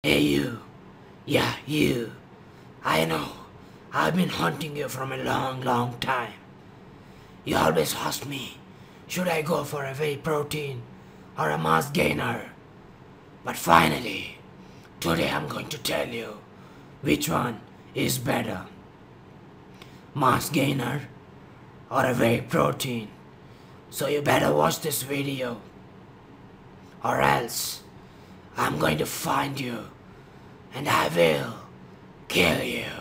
Hey you, yeah you, I know, I've been hunting you from a long time. You always ask me, should I go for a whey protein or a mass gainer? But finally, today I'm going to tell you which one is better. Mass gainer or a whey protein. So you better watch this video or else I'm going to find you and I will kill you.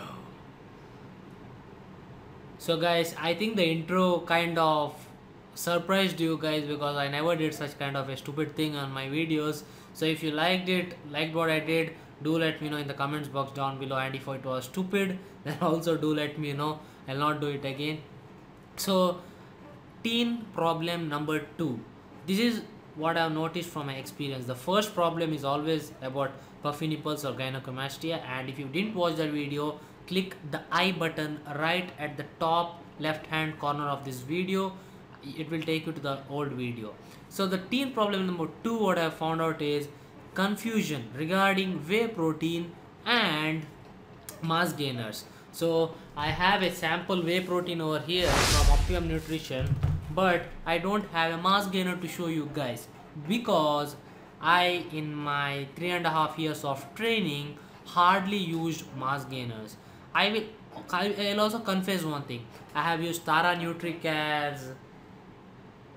So guys, I think the intro kind of surprised you guys because I never did such kind of a stupid thing on my videos. So if you liked what I did, do let me know in the comments box down below, and if it was stupid, then also do let me know. I'll not do it again. So teen problem number 2. This is what I've noticed from my experience. The first problem is always about puffy nipples or gynecomastia, and if you didn't watch that video, click the I button right at the top left hand corner of this video. It will take you to the old video. So the teen problem number 2, what I found out is confusion regarding whey protein and mass gainers. So I have a sample whey protein over here from Optimum Nutrition, but I don't have a mass gainer to show you guys because I, in my 3.5 years of training, hardly used mass gainers. I'll also confess one thing. I have used Tara NutriCares,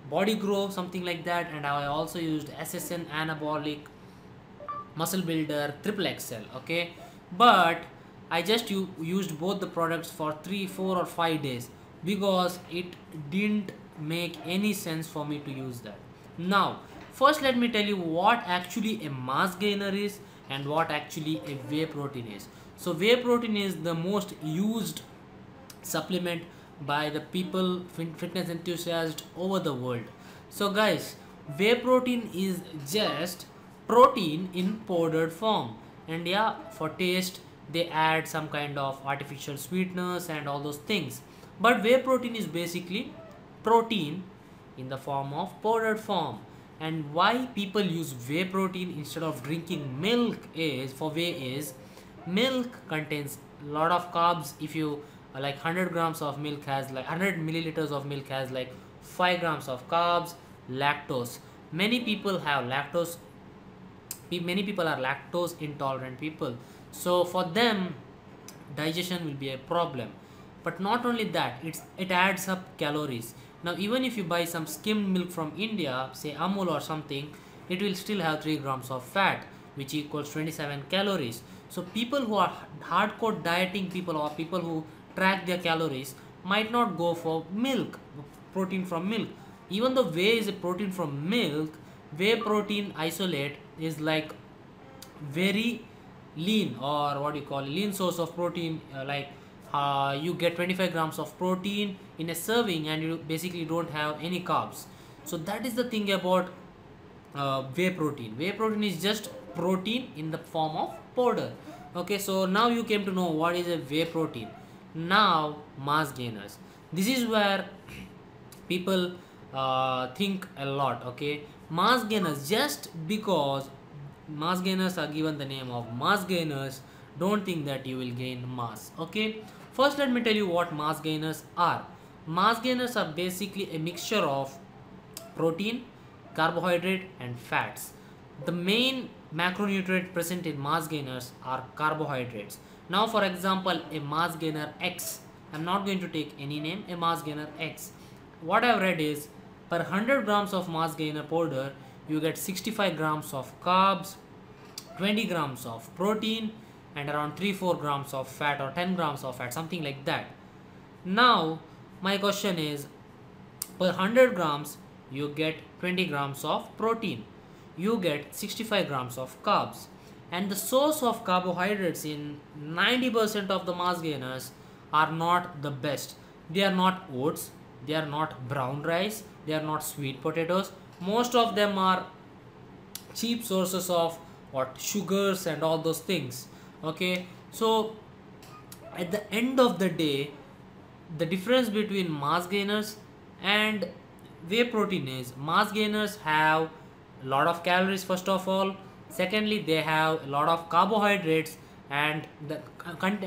Body Grow, something like that, and I also used SSN Anabolic, Muscle Builder, Triple XL. Okay, but I just used both the products for 3, 4 or 5 days because it didn't make any sense for me to use that. Now first let me tell you what actually a mass gainer is and what actually a whey protein is. So whey protein is the most used supplement by the people, fitness enthusiasts over the world. So guys, whey protein is just protein in powdered form, and yeah, for taste they add some kind of artificial sweeteners and all those things, but whey protein is basically protein in the form of powdered form. And why people use whey protein instead of drinking milk is, for whey is, milk contains a lot of carbs. If you like 100 grams of milk has like 100 milliliters of milk has like 5 grams of carbs. Lactose, many people have lactose, many people are lactose intolerant people, so for them digestion will be a problem. But not only that, it adds up calories. Now even if you buy some skimmed milk from India, say Amul or something, it will still have 3 grams of fat, which equals 27 calories. So people who are hardcore dieting people or people who track their calories might not go for milk, protein from milk. Even though whey is a protein from milk, whey protein isolate is like very lean, or what you call lean source of protein. You get 25 grams of protein in a serving and you basically don't have any carbs. So that is the thing about whey protein. Whey protein is just protein in the form of powder. Okay, so now you came to know what is a whey protein. Now mass gainers, this is where people think a lot. Okay, mass gainers, just because mass gainers are given the name of mass gainers, don't think that you will gain mass. Okay, first let me tell you what mass gainers are. Mass gainers are basically a mixture of protein, carbohydrate and fats. The main macronutrient present in mass gainers are carbohydrates. Now for example, a mass gainer X, I'm not going to take any name, a mass gainer X, what I've read is per 100 grams of mass gainer powder you get 65 grams of carbs, 20 grams of protein and around 3-4 grams of fat, or 10 grams of fat, something like that. Now my question is, per 100 grams you get 20 grams of protein, you get 65 grams of carbs, and the source of carbohydrates in 90% of the mass gainers are not the best. They are not oats, they are not brown rice, they are not sweet potatoes. Most of them are cheap sources of what sugars and all those things. Okay, so at the end of the day, the difference between mass gainers and whey protein is mass gainers have a lot of calories first of all, Secondly, they have a lot of carbohydrates, and the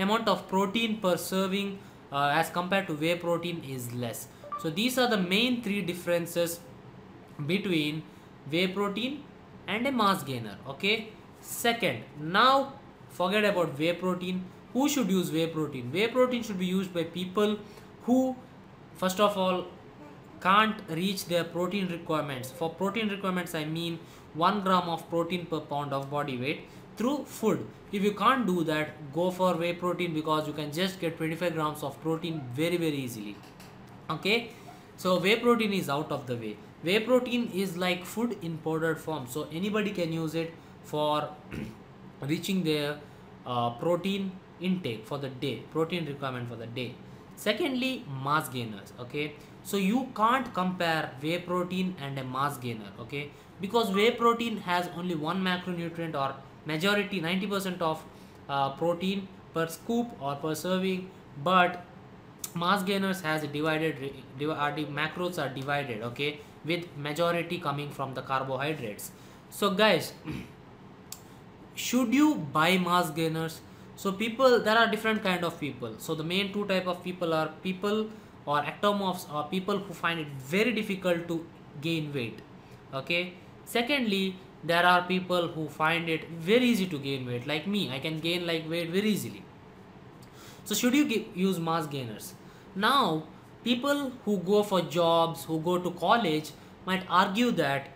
amount of protein per serving as compared to whey protein is less. So these are the main three differences between whey protein and a mass gainer. Okay. Second, now forget about whey protein. Who should use whey protein? Whey protein should be used by people who, first of all, can't reach their protein requirements. For protein requirements, I mean 1 gram of protein per pound of body weight through food. If you can't do that, go for whey protein, because you can just get 25 grams of protein very easily. Okay, so whey protein is out of the way. Whey protein is like food in powdered form, so anybody can use it for reaching their protein intake for the day, protein requirement for the day. Secondly, mass gainers. Okay, so you can't compare whey protein and a mass gainer. Okay, because whey protein has only one macronutrient, or majority 90% of protein per scoop or per serving, but mass gainers has a macros are divided, okay, with majority coming from the carbohydrates. So guys, should you buy mass gainers? So people, there are different kind of people. So the main two type of people are people or ectomorphs, or people who find it very difficult to gain weight. Okay, secondly, there are people who find it very easy to gain weight, like me. I can gain like weight very easily. So should you use mass gainers? Now people who go for jobs, who go to college, might argue that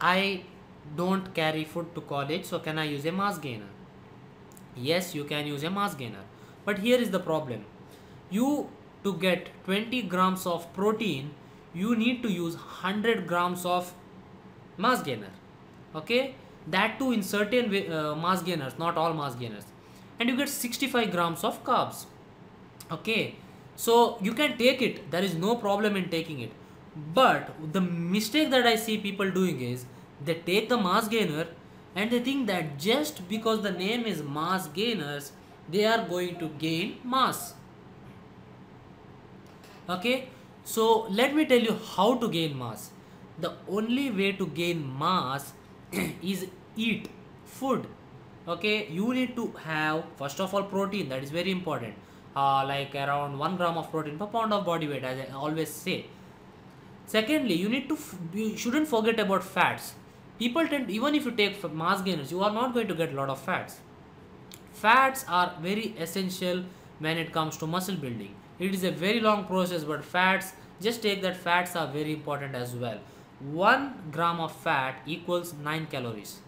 I don't carry food to college, so can I use a mass gainer? Yes, you can use a mass gainer, but here is the problem. You, to get 20 grams of protein, you need to use 100 grams of mass gainer. Okay, that too in certain mass gainers, not all mass gainers, and you get 65 grams of carbs. Okay, so you can take it, there is no problem in taking it, but the mistake that I see people doing is they take the mass gainer and they think that just because the name is mass gainers, they are going to gain mass. Okay, so let me tell you how to gain mass. The only way to gain mass is eat food. Okay, you need to have, first of all, protein. That is very important, like around 1 gram of protein per pound of body weight, as I always say. Secondly, you shouldn't forget about fats. People tend, even if you take mass gainers, you are not going to get a lot of fats. Fats are very essential when it comes to muscle building. It is a very long process, but fats, just take that fats are very important as well. 1 gram of fat equals 9 calories.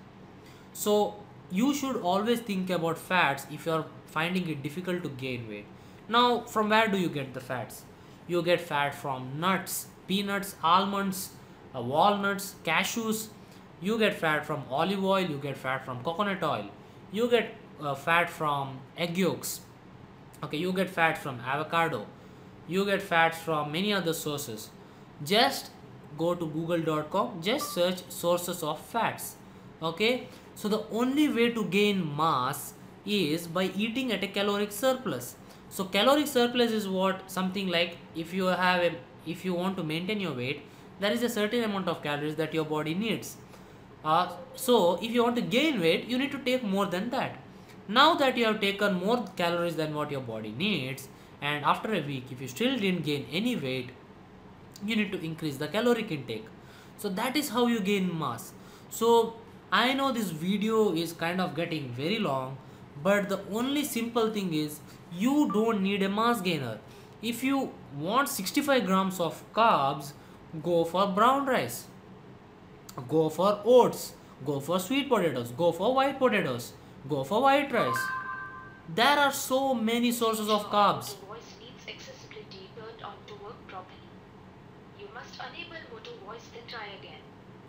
So you should always think about fats if you are finding it difficult to gain weight. Now, from where do you get the fats? You get fat from nuts, peanuts, almonds, walnuts, cashews. You get fat from olive oil, you get fat from coconut oil, you get fat from egg yolks. Okay, you get fat from avocado, you get fats from many other sources. Just go to google.com, just search sources of fats. Okay, so the only way to gain mass is by eating at a caloric surplus. So caloric surplus is what, something like, if you want to maintain your weight, there is a certain amount of calories that your body needs. So if you want to gain weight, you need to take more than that. Now that you have taken more calories than what your body needs, and after a week if you still didn't gain any weight, you need to increase the caloric intake. So that is how you gain mass. So I know this video is kind of getting very long, but the only simple thing is, you don't need a mass gainer. If you want 65 grams of carbs, go for brown rice, go for oats, go for sweet potatoes, go for white potatoes, go for white rice. There are so many sources of carbs. The voice needs accessibility turned on to work properly. You must enable motor voice, then try again.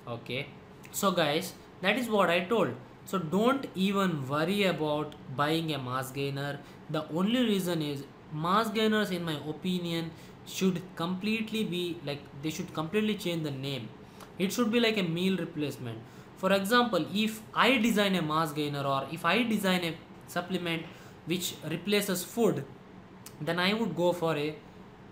Okay, so guys, that is what I told. So don't even worry about buying a mass gainer. The only reason is, mass gainers, in my opinion, should completely be like, they should completely change the name. It should be like a meal replacement. For example, if I design a mass gainer, or if I design a supplement which replaces food, then I would go for a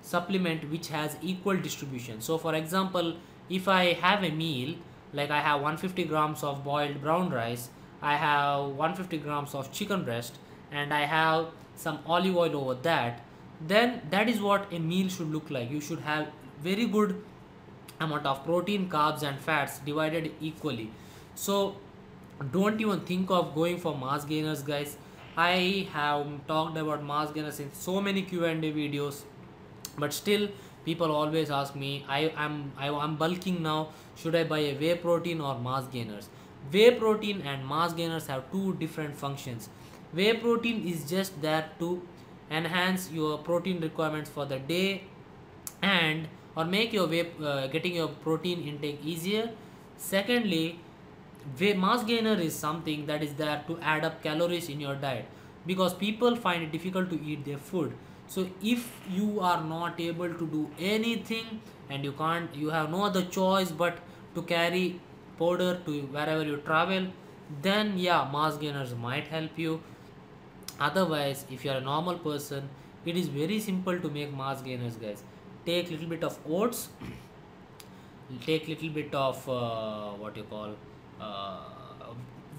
supplement which has equal distribution. So for example, if I have a meal, Like I have 150 grams of boiled brown rice, I have 150 grams of chicken breast, and I have some olive oil over that, then that is what a meal should look like. You should have very good amount of protein, carbs and fats divided equally. So don't even think of going for mass gainers, guys. I have talked about mass gainers in so many Q&A videos, but still people always ask me, I'm bulking now, should I buy a whey protein or mass gainers? Whey protein and mass gainers have two different functions. Whey protein is just there to enhance your protein requirements for the day and or make your getting your protein intake easier. Secondly, mass gainer is something that is there to add up calories in your diet, because people find it difficult to eat their food. So if you are not able to do anything and you have no other choice but to carry powder to wherever you travel, then yeah, mass gainers might help you. Otherwise, if you are a normal person, it is very simple to make mass gainers, guys. Take little bit of oats, take little bit of what you call uh,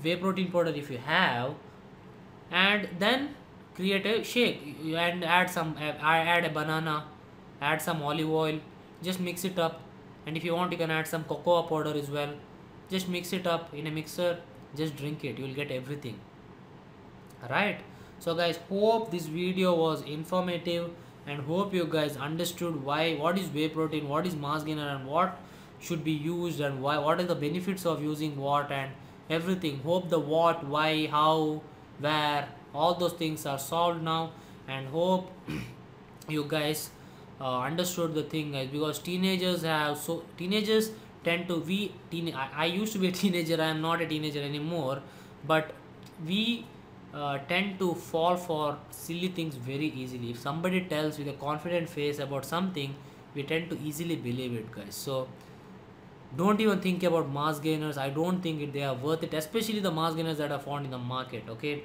whey protein powder if you have, and then create a shake. And add some add a banana, add some olive oil, just mix it up. And if you want, you can add some cocoa powder as well. Just mix it up in a mixer, just drink it, you will get everything. Right? So guys, hope this video was informative, and hope you guys understood what is whey protein, what is mass gainer, and what should be used, and what are the benefits of using what and everything. Hope the what, why, how, where, all those things are solved now, and hope you guys understood the thing, guys, because teenagers tend to I used to be a teenager, I am not a teenager anymore, but we tend to fall for silly things very easily. If somebody tells with a confident face about something, we tend to easily believe it, guys. So don't even think about mass gainers. I don't think they are worth it, especially the mass gainers that are found in the market. Okay,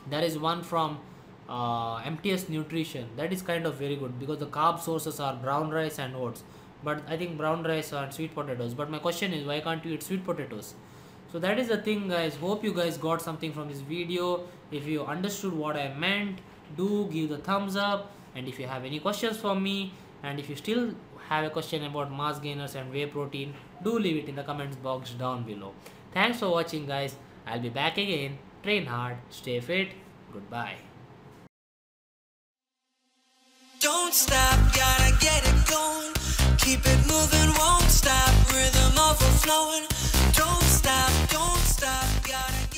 there is one from MTS Nutrition that is kind of very good, because the carb sources are brown rice and oats, but I think brown rice and sweet potatoes. But my question is, why can't you eat sweet potatoes? So that is the thing, guys. Hope you guys got something from this video. If you understood what I meant, do give the thumbs up. And if you have any questions for me, and if you still have a question about mass gainers and whey protein, do leave it in the comments box down below. Thanks for watching, guys. I'll be back again. Train hard, stay fit. Goodbye. Don't stop, gotta get it going. Keep it moving, won't stop. Rhythm overflowing. Don't stop, gotta